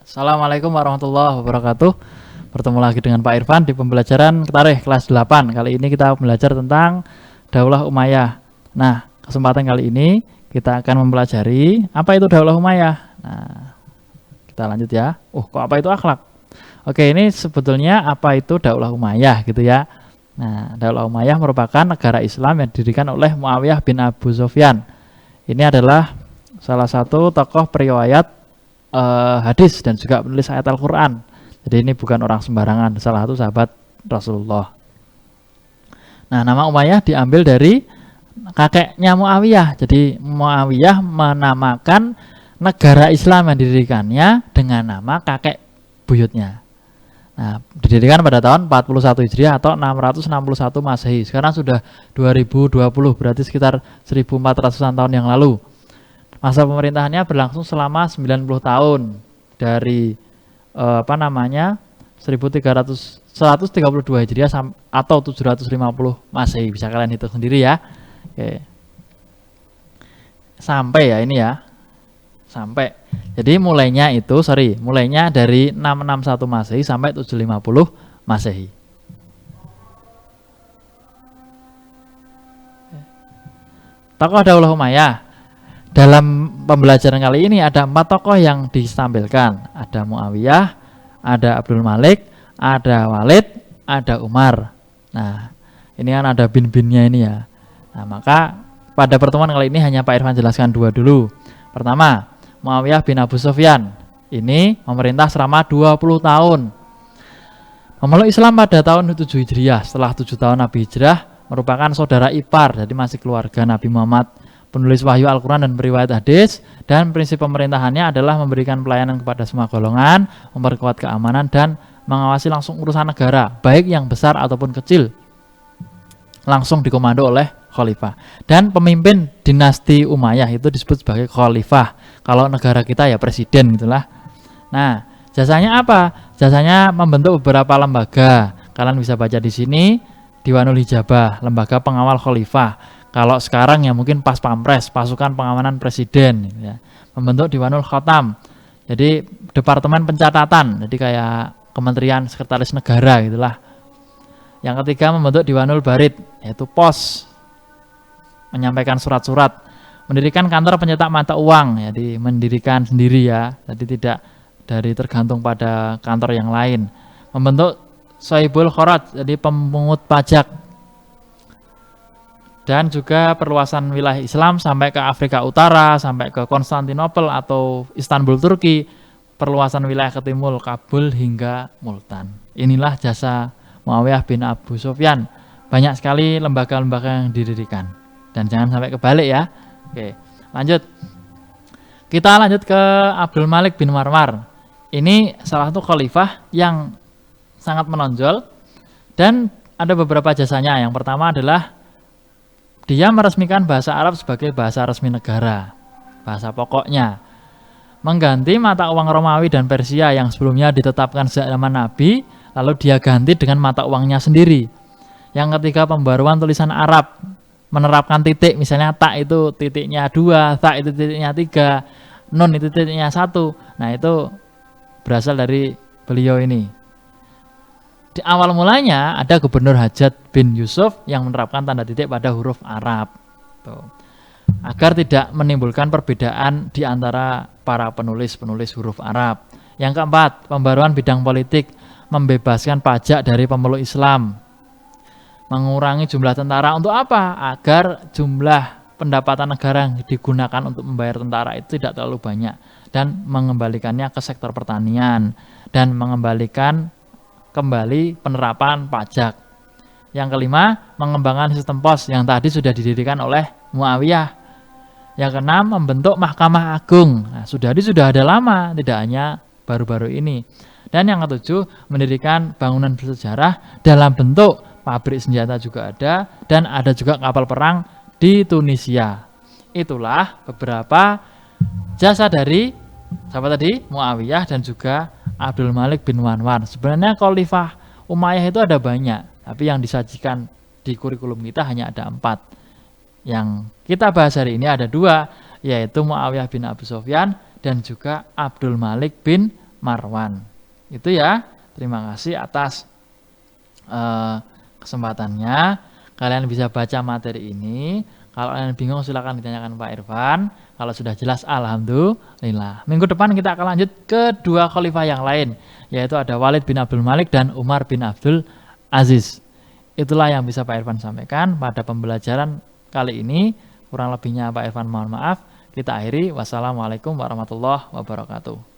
Assalamualaikum warahmatullahi wabarakatuh. Bertemu lagi dengan Pak Irfan di pembelajaran tarikh kelas 8. Kali ini kita belajar tentang Daulah Umayyah. Nah, kesempatan kali ini kita akan mempelajari apa itu Daulah Umayyah. Nah, kita lanjut ya. Kok apa itu akhlak? Oke, ini sebetulnya apa itu Daulah Umayyah gitu ya. Nah, Daulah Umayyah merupakan negara Islam yang didirikan oleh Muawiyah bin Abu Sufyan. Ini adalah salah satu tokoh periwayat hadis dan juga penulis ayat Al-Quran. Jadi ini bukan orang sembarangan, salah satu sahabat Rasulullah. Nah, nama Umayyah diambil dari kakeknya Muawiyah. Jadi Muawiyah menamakan negara Islam yang didirikannya dengan nama kakek buyutnya. Nah, didirikan pada tahun 41 Hijriah atau 661 Masehi. Sekarang sudah 2020, berarti sekitar 1400-an tahun yang lalu. Masa pemerintahannya berlangsung selama 90 tahun dari 132 Hijriah atau 750 Masehi. Bisa kalian hitung sendiri ya. Oke. Sampai ya ini ya. Sampai. Jadi mulainya dari 661 Masehi sampai 750 Masehi. Tokoh Daulah Umayyah. Dalam pembelajaran kali ini ada 4 tokoh yang ditampilkan. Ada Muawiyah, ada Abdul Malik, ada Walid, ada Umar. Nah, ini kan ada bin-binnya ini ya. Nah, maka pada pertemuan kali ini hanya Pak Irfan jelaskan 2 dulu. Pertama, Muawiyah bin Abu Sufyan. Ini memerintah selama 20 tahun. Memeluk Islam pada tahun 7 Hijriah. Setelah 7 tahun Nabi Hijrah, merupakan saudara ipar, jadi masih keluarga Nabi Muhammad. Penulis wahyu Al-Quran dan periwayat hadis, dan prinsip pemerintahannya adalah memberikan pelayanan kepada semua golongan, memperkuat keamanan, dan mengawasi langsung urusan negara, baik yang besar ataupun kecil, langsung dikomando oleh khalifah. Dan pemimpin dinasti Umayyah itu disebut sebagai khalifah. Kalau negara kita ya presiden gitulah. Nah, jasanya apa? Jasanya membentuk beberapa lembaga. Kalian bisa baca di sini, Diwanul Hijabah, lembaga pengawal khalifah. Kalau sekarang ya mungkin Pas Pampres, pasukan pengamanan presiden ya. Membentuk Diwanul Khotam. Jadi departemen pencatatan, jadi kayak Kementerian Sekretaris Negara gitulah. Yang ketiga membentuk Diwanul Barid, yaitu pos menyampaikan surat-surat. Mendirikan kantor pencetak mata uang, jadi mendirikan sendiri ya. Jadi tidak dari tergantung pada kantor yang lain. Membentuk Sohibul Khorat, jadi pemungut pajak. Dan juga perluasan wilayah Islam sampai ke Afrika Utara, sampai ke Konstantinopel atau Istanbul Turki, perluasan wilayah ke timur Kabul hingga Multan. Inilah jasa Muawiyah bin Abu Sufyan. Banyak sekali lembaga-lembaga yang didirikan. Dan jangan sampai kebalik ya. Oke, lanjut. Kita lanjut ke Abdul Malik bin Marwar. Ini salah satu khalifah yang sangat menonjol dan ada beberapa jasanya. Yang pertama adalah dia meresmikan bahasa Arab sebagai bahasa resmi negara, bahasa pokoknya. Mengganti mata uang Romawi dan Persia yang sebelumnya ditetapkan sejak zaman Nabi, lalu dia ganti dengan mata uangnya sendiri. Yang ketiga, pembaruan tulisan Arab, menerapkan titik, misalnya tak itu titiknya 2, tak itu titiknya 3, nun itu titiknya 1. Nah, itu berasal dari beliau ini. Di awal mulanya ada Gubernur Hajjaj bin Yusuf yang menerapkan tanda titik pada huruf Arab. Tuh. Agar tidak menimbulkan perbedaan di antara para penulis huruf Arab. Yang keempat, pembaruan bidang politik, membebaskan pajak dari pemeluk Islam. Mengurangi jumlah tentara untuk apa? Agar jumlah pendapatan negara yang digunakan untuk membayar tentara itu tidak terlalu banyak. Dan mengembalikannya ke sektor pertanian. Dan mengembalikan kembali penerapan pajak. Yang kelima, mengembangkan sistem pos yang tadi sudah didirikan oleh Muawiyah. Yang keenam, membentuk Mahkamah Agung. Nah, sudah ada lama, tidak hanya baru-baru ini. Dan yang ketujuh, mendirikan bangunan bersejarah dalam bentuk pabrik senjata juga ada, dan ada juga kapal perang di Tunisia. Itulah beberapa jasa dari siapa tadi? Muawiyah dan juga Abdul Malik bin Marwar. Sebenarnya khalifah Umayyah itu ada banyak, tapi yang disajikan di kurikulum kita hanya ada 4. Yang kita bahas hari ini ada 2, yaitu Muawiyah bin Abu Sufyan dan juga Abdul Malik bin Marwan. Itu ya. Terima kasih atas kesempatannya. Kalian bisa baca materi ini. Kalau kalian bingung silahkan ditanyakan Pak Irfan. Kalau sudah jelas alhamdulillah. Minggu depan kita akan lanjut ke 2 khalifah yang lain, yaitu ada Walid bin Abdul Malik dan Umar bin Abdul Aziz. Itulah yang bisa Pak Irfan sampaikan pada pembelajaran kali ini. Kurang lebihnya Pak Irfan mohon maaf. Kita akhiri. Wassalamualaikum warahmatullahi wabarakatuh.